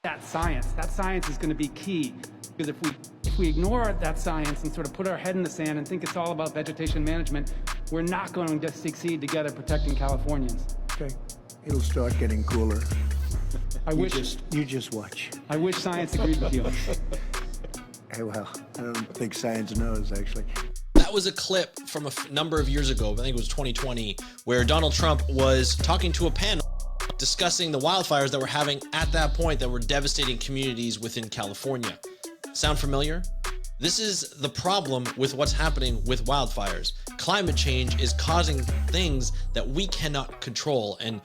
That science is going to be key, because if we ignore that science and sort of put our head in the sand and think it's all about vegetation management, we're not going to succeed together protecting Californians. Okay, it'll start getting cooler. You just watch. I wish science agreed with you. Hey, well, I don't think science knows, actually. That was a clip from a number of years ago, I think it was 2020, where Donald Trump was talking to a panel discussing the wildfires that were having at that point that were devastating communities within California. Sound familiar? This is the problem with what's happening with wildfires. Climate change is causing things that we cannot control, and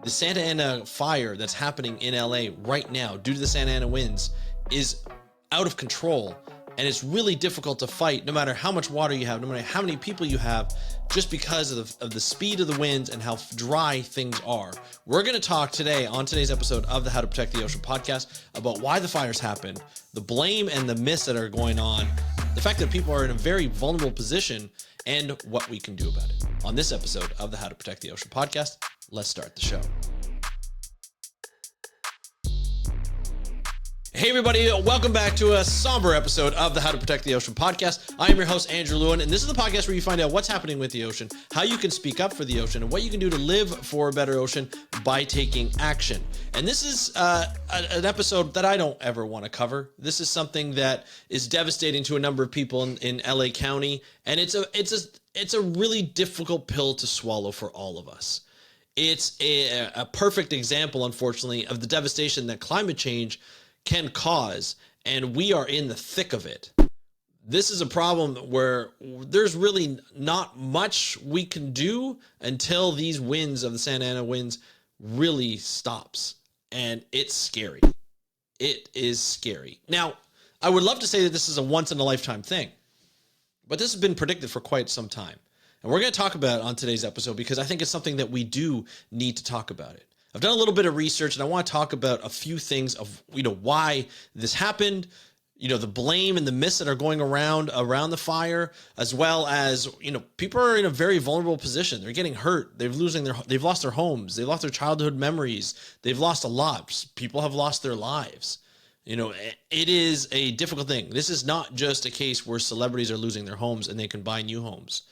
the Santa Ana fire that's happening in LA right now due to the Santa Ana winds is out of control, and it's really difficult to fight no matter how much water you have, no matter how many people you have, just because of the speed of the winds and how dry things are. We're going to talk today on today's episode of the How to Protect the Ocean podcast about why the fires happened, the blame and the myths that are going on, the fact that people are in a very vulnerable position, and what we can do about it. On this episode of the How to Protect the Ocean podcast, let's start the show. Hey everybody, welcome back to a somber episode of the How to Protect the Ocean podcast. I am your host, Andrew Lewin, and this is the podcast where you find out what's happening with the ocean, how you can speak up for the ocean, and what you can do to live for a better ocean by taking action. And this is an episode that I don't ever want to cover. This is something that is devastating to a number of people in LA County, and it's a really difficult pill to swallow for all of us. It's a perfect example, unfortunately, of the devastation that climate change can cause, and we are in the thick of it. This is a problem where there's really not much we can do until these winds of the Santa Ana winds really stops, and it's scary. It is scary. Now, I would love to say that this is a once-in-a-lifetime thing, but this has been predicted for quite some time, and we're going to talk about it on today's episode because I think it's something that we do need to talk about it. I've done a little bit of research, and I want to talk about a few things of, why this happened, the blame and the myths that are going around the fire, as well as, people are in a very vulnerable position. They're getting hurt. They've lost their homes. They've lost their childhood memories. They've lost a lot. People have lost their lives. It is a difficult thing. This is not just a case where celebrities are losing their homes and they can buy new homes.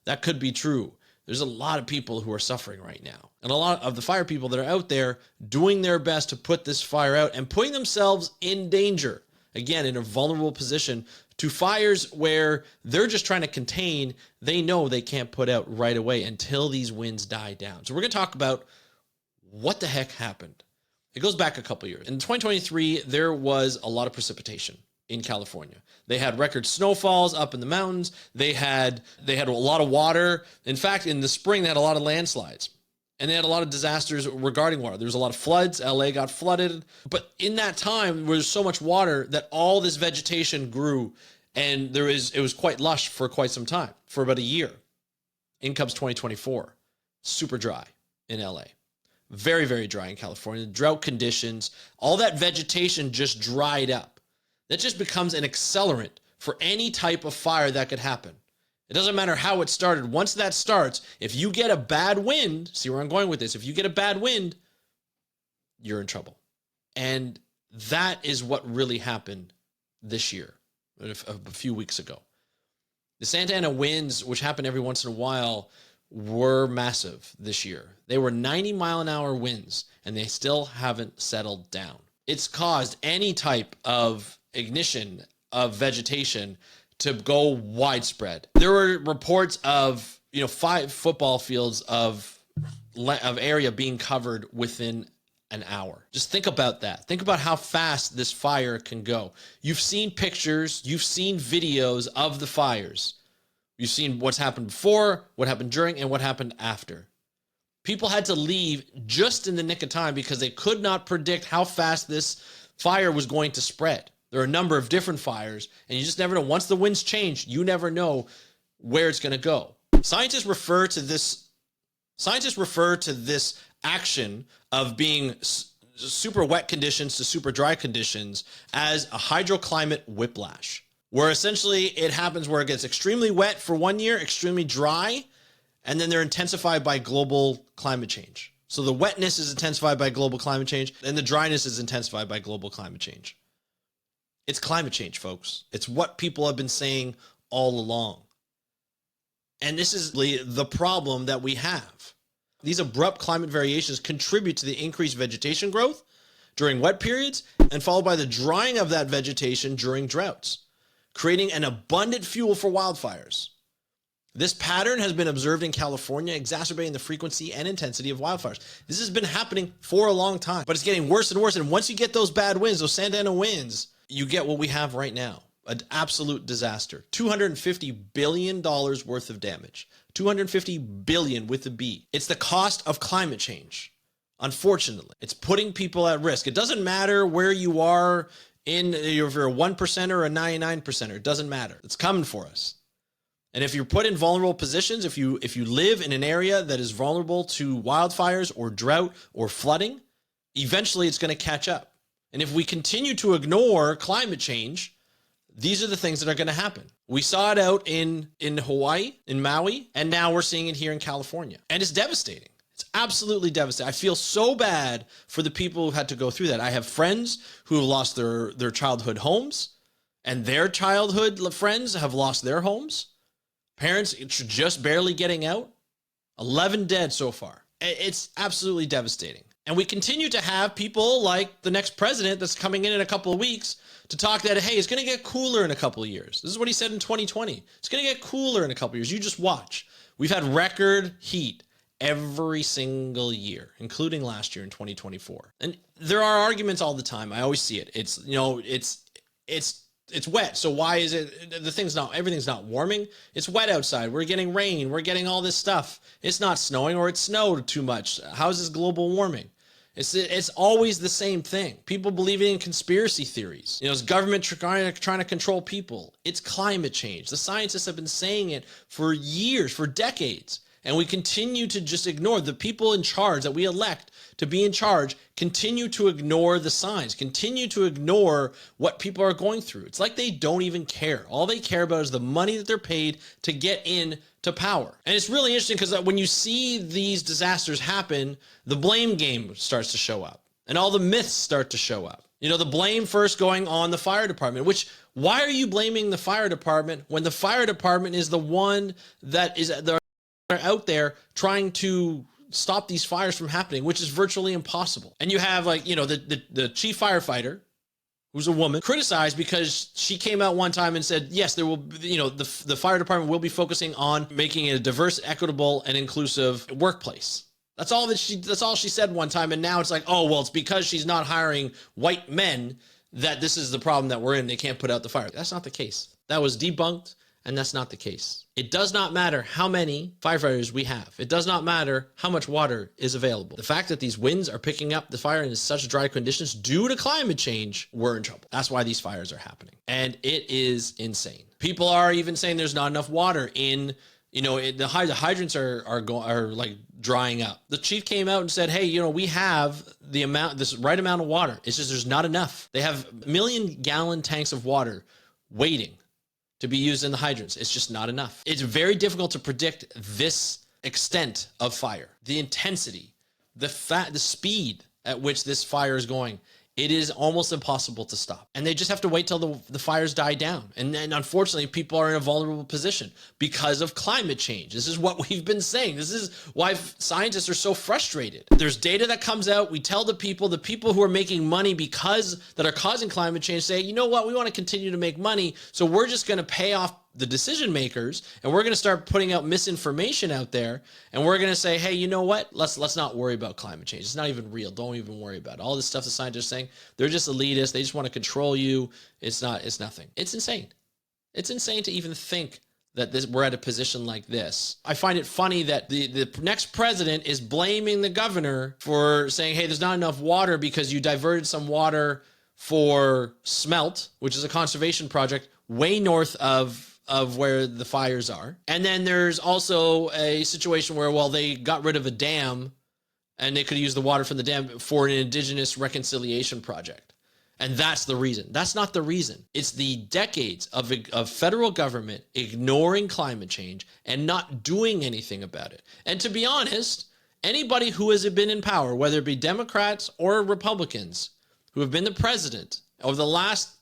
That could be true. There's a lot of people who are suffering right now. And a lot of the fire people that are out there doing their best to put this fire out and putting themselves in danger, again, in a vulnerable position to fires where they're just trying to contain, they know they can't put out right away until these winds die down. So we're going to talk about what the heck happened. It goes back a couple years. In 2023, there was a lot of precipitation in California. They had record snowfalls up in the mountains. They had a lot of water. In fact, in the spring, they had a lot of landslides. And they had a lot of disasters regarding water. There was a lot of floods. LA got flooded. But in that time, there was so much water that all this vegetation grew. And it was quite lush for quite some time, for about a year. In comes 2024. Super dry in LA. Very, very dry in California. Drought conditions. All that vegetation just dried up. That just becomes an accelerant for any type of fire that could happen. It doesn't matter how it started. Once that starts, if you get a bad wind, see where I'm going with this, if you get a bad wind, you're in trouble. And that is what really happened this year, a few weeks ago. The Santa Ana winds, which happen every once in a while, were massive this year. They were 90-mile-an-hour winds, and they still haven't settled down. It's caused any type of ignition of vegetation to go widespread. There were reports of 5 football fields of area being covered within an hour. Just think about that. Think about how fast this fire can go. You've seen pictures, you've seen videos of the fires. You've seen what's happened before, what happened during, and what happened after. People had to leave just in the nick of time because they could not predict how fast this fire was going to spread. There are a number of different fires, and you just never know. Once the winds change, you never know where it's going to go. Scientists refer to this action of being super wet conditions to super dry conditions as a hydroclimate whiplash, where essentially it happens where it gets extremely wet for one year, extremely dry, and then they're intensified by global climate change. So the wetness is intensified by global climate change, and the dryness is intensified by global climate change. It's climate change, folks. It's what people have been saying all along. And this is the problem that we have. These abrupt climate variations contribute to the increased vegetation growth during wet periods and followed by the drying of that vegetation during droughts, creating an abundant fuel for wildfires. This pattern has been observed in California, exacerbating the frequency and intensity of wildfires. This has been happening for a long time, but it's getting worse and worse. And once you get those bad winds, those Santana winds, you get what we have right now, an absolute disaster. $250 billion worth of damage. 250 billion with a B. It's the cost of climate change. Unfortunately, it's putting people at risk. It doesn't matter where you are if you're a 1% or a 99%, it doesn't matter. It's coming for us. And if you're put in vulnerable positions, if you live in an area that is vulnerable to wildfires or drought or flooding, eventually it's going to catch up. And if we continue to ignore climate change, these are the things that are going to happen. We saw it out in Hawaii, in Maui, and now we're seeing it here in California. And it's devastating. It's absolutely devastating. I feel so bad for the people who had to go through that. I have friends who have lost their childhood homes, and their childhood friends have lost their homes. Parents just barely getting out. 11 dead so far. It's absolutely devastating. And we continue to have people like the next president that's coming in a couple of weeks to talk that, hey, it's going to get cooler in a couple of years. This is what he said in 2020. It's going to get cooler in a couple of years. You just watch. We've had record heat every single year, including last year in 2024. And there are arguments all the time. I always see it. It's, you know, it's wet. So why is it everything's not warming? It's wet outside. We're getting rain. We're getting all this stuff. It's not snowing, or it snowed too much. How is this global warming? It's always the same thing. People believing in conspiracy theories. You know, it's government trying to control people. It's climate change. The scientists have been saying it for years, for decades. And we continue to just ignore the people in charge that we elect to be in charge, continue to ignore the signs, continue to ignore what people are going through. It's like they don't even care. All they care about is the money that they're paid to get in to power. And it's really interesting because when you see these disasters happen, the blame game starts to show up and all the myths start to show up. You know, the blame first going on the fire department, which why are you blaming the fire department when the fire department is the one that is out there trying to stop these fires from happening, which is virtually impossible. And you have, like, you know, the chief firefighter, who's a woman, criticized because she came out one time and said, yes, there will be, you know, the fire department will be focusing on making it a diverse, equitable, and inclusive workplace. That's all she said one time. And now it's like, oh, well, it's because she's not hiring white men that this is the problem that we're in. They can't put out the fire. That's not the case. That was debunked. And that's not the case. It does not matter how many firefighters we have. It does not matter how much water is available. The fact that these winds are picking up the fire in such dry conditions due to climate change, we're in trouble. That's why these fires are happening. And it is insane. People are even saying there's not enough water in, you know, the hydrants are like drying up. The chief came out and said, hey, you know, we have this right amount of water. It's just there's not enough. They have 1 million gallon tanks of water waiting to be used in the hydrants. It's just not enough. It's very difficult to predict this extent of fire, the intensity, the speed at which this fire is going. It is almost impossible to stop. And they just have to wait till the fires die down. And then unfortunately, people are in a vulnerable position because of climate change. This is what we've been saying. This is why scientists are so frustrated. There's data that comes out. We tell the people who are making money that are causing climate change say, you know what, we want to continue to make money. So we're just going to pay off the decision makers, and we're going to start putting out misinformation out there, and we're going to say, hey, you know what, let's not worry about climate change. It's not even real. Don't even worry about it. All this stuff the scientists are saying, they're just elitists. They just want to control you. It's nothing. It's insane. It's insane to even think that we're at a position like this. I find it funny that the next president is blaming the governor for saying, hey, there's not enough water because you diverted some water for smelt, which is a conservation project way north of where the fires are. And then there's also a situation where, well, they got rid of a dam and they could use the water from the dam for an indigenous reconciliation project. And that's the reason. That's not the reason. It's the decades of federal government ignoring climate change and not doing anything about it. And to be honest, Anybody who has been in power, whether it be Democrats or Republicans, who have been the president over the last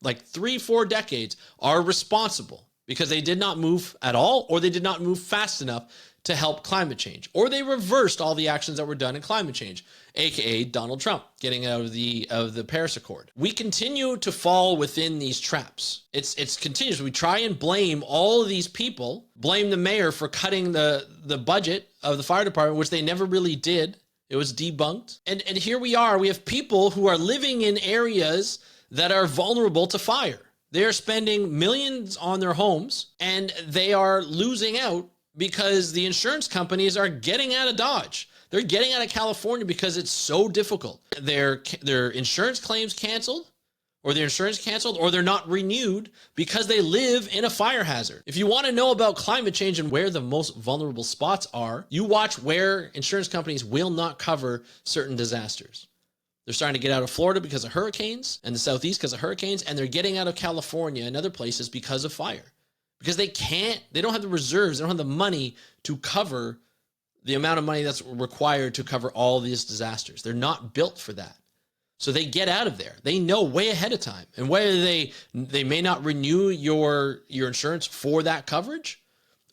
like 3-4 decades, are responsible because they did not move at all, or they did not move fast enough to help climate change, or they reversed all the actions that were done in climate change, aka Donald Trump getting out of the Paris Accord. We continue to fall within these traps. It's continuous. We try and blame all of these people, blame the mayor for cutting the budget of the fire department, which they never really did. It was debunked. And here we are. We have people who are living in areas that are vulnerable to fire. They are spending millions on their homes, and they are losing out because the insurance companies are getting out of Dodge. They're getting out of California because it's so difficult. Their insurance claims canceled, or their insurance canceled, or they're not renewed because they live in a fire hazard. If you want to know about climate change and where the most vulnerable spots are, you watch where insurance companies will not cover certain disasters. They're starting to get out of Florida because of hurricanes, and the Southeast because of hurricanes, and they're getting out of California and other places because of fire. Because they don't have the reserves, they don't have the money to cover the amount of money that's required to cover all these disasters. They're not built for that. So they get out of there. They know way ahead of time. And whether they may not renew your insurance for that coverage,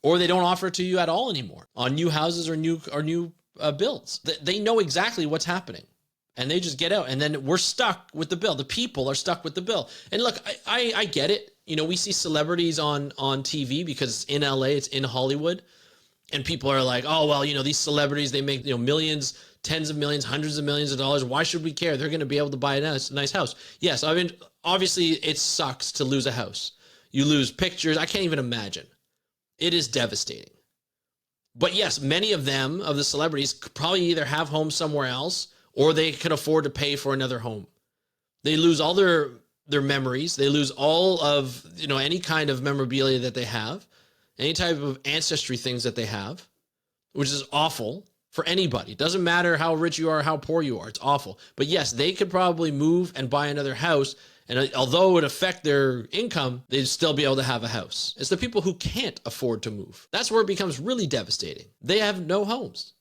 or they don't offer it to you at all anymore on new houses or new builds. They know exactly what's happening. And they just get out. And then we're stuck with the bill. The people are stuck with the bill. And look, I get it. You know, we see celebrities on TV because it's in LA, it's in Hollywood. And people are like, oh, well, you know, these celebrities, they make, millions, tens of millions, hundreds of millions of dollars. Why should we care? They're going to be able to buy a nice house. Yes, I mean, obviously it sucks to lose a house. You lose pictures. I can't even imagine. It is devastating. But yes, many of them, of the celebrities, could probably either have homes somewhere else, or they can afford to pay for another home. They lose all their memories. They lose all of, any kind of memorabilia that they have, any type of ancestry things that they have, which is awful for anybody. It doesn't matter how rich you are, how poor you are. It's awful. But yes, they could probably move and buy another house. And although it would affect their income, they'd still be able to have a house. It's the people who can't afford to move. That's where it becomes really devastating. They have no homes.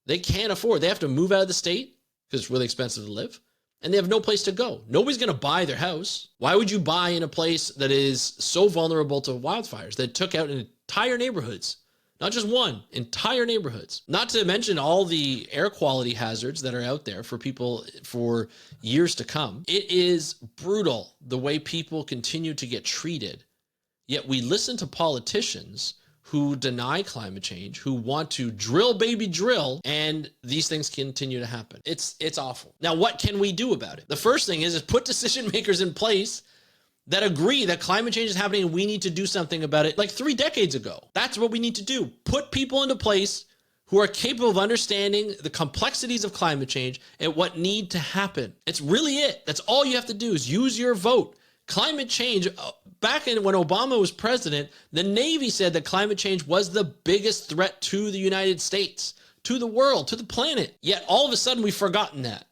They can't afford. They have to move out of the state because it's really expensive to live. And they have no place to go. Nobody's going to buy their house. Why would you buy in a place that is so vulnerable to wildfires that took out entire neighborhoods? Not just one, entire neighborhoods. Not to mention all the air quality hazards that are out there for people for years to come. It is brutal the way people continue to get treated. Yet we listen to politicians who deny climate change, who want to drill, baby, drill, and these things continue to happen. It's awful. Now, what can we do about it? The first thing is put decision makers in place that agree that climate change is happening and we need to do something about it like 3 decades ago. That's what we need to do. Put people into place who are capable of understanding the complexities of climate change and what need to happen. It's really it. That's all you have to do is use your vote. Climate change, back when Obama was president, the Navy said that climate change was the biggest threat to the United States, to the world, to the planet. Yet all of a sudden we've forgotten that.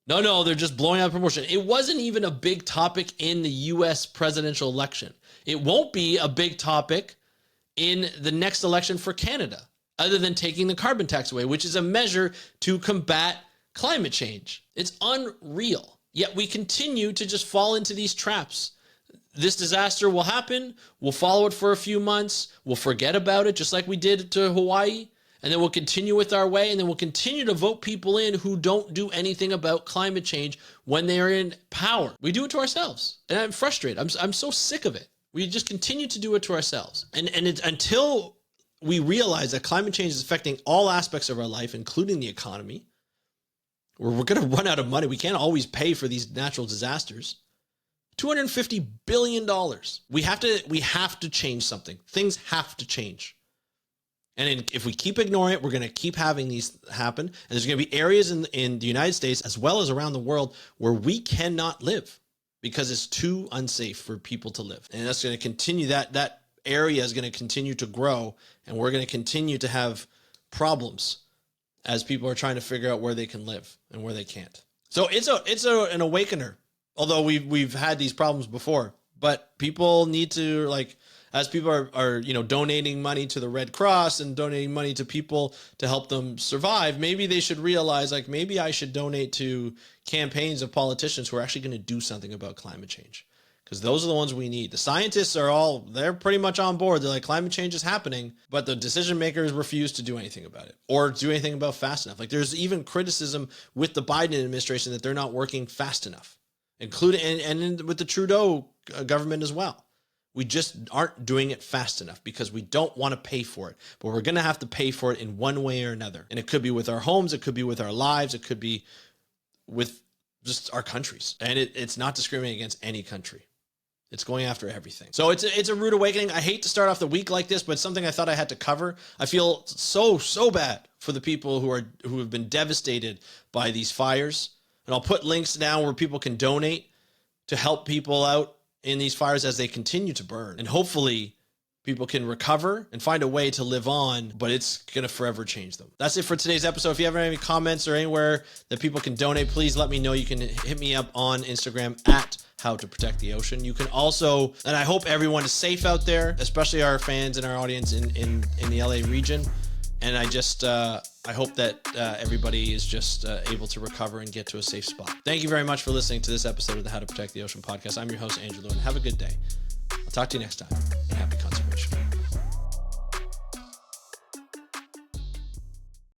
No, they're just blowing out promotion. It wasn't even a big topic in the US presidential election. It won't be a big topic in the next election for Canada, other than taking the carbon tax away, which is a measure to combat climate change. It's unreal. Yet we continue to just fall into these traps. This disaster will happen. We'll follow it for a few months. We'll forget about it, just like we did to Hawaii. And then we'll continue with our way. And then we'll continue to vote people in who don't do anything about climate change when they're in power. We do it to ourselves. And I'm frustrated. I'm so sick of it. We just continue to do it to ourselves. And it's until we realize that climate change is affecting all aspects of our life, including the economy, we're going to run out of money. We can't always pay for these natural disasters. $250 billion. We have to change something. Things have to change. And if we keep ignoring it, we're going to keep having these happen. And there's going to be areas in the United States as well as around the world where we cannot live because it's too unsafe for people to live. And that's going to continue. That area is going to continue to grow, and we're going to continue to have problems as people are trying to figure out where they can live and where they can't. So it's an awakener. Although we've had these problems before, but people need to as people are donating money to the Red Cross and donating money to people to help them survive, maybe they should realize, like, maybe I should donate to campaigns of politicians who are actually going to do something about climate change. Because those are the ones we need. The scientists they're pretty much on board. They're like, climate change is happening, but the decision makers refuse to do anything about it or do anything about fast enough. Like, there's even criticism with the Biden administration that they're not working fast enough, including and with the Trudeau government as well. We just aren't doing it fast enough because we don't want to pay for it, but we're going to have to pay for it in one way or another. And it could be with our homes. It could be with our lives. It could be with just our countries. And it's not discriminating against any country. It's going after everything. So it's a rude awakening. I hate to start off the week like this, but it's something I thought I had to cover. I feel so bad for the people who have been devastated by these fires. And I'll put links down where people can donate to help people out in these fires as they continue to burn. And hopefully people can recover and find a way to live on, but it's going to forever change them. That's it for today's episode. If you have any comments or anywhere that people can donate, please let me know. You can hit me up on Instagram at How to Protect the Ocean. You can also, and I hope everyone is safe out there, especially our fans and our audience in the LA region. And I hope that everybody is just able to recover and get to a safe spot. Thank you very much for listening to this episode of the How to Protect the Ocean podcast. I'm your host, Andrew Lewin. Have a good day. I'll talk to you next time.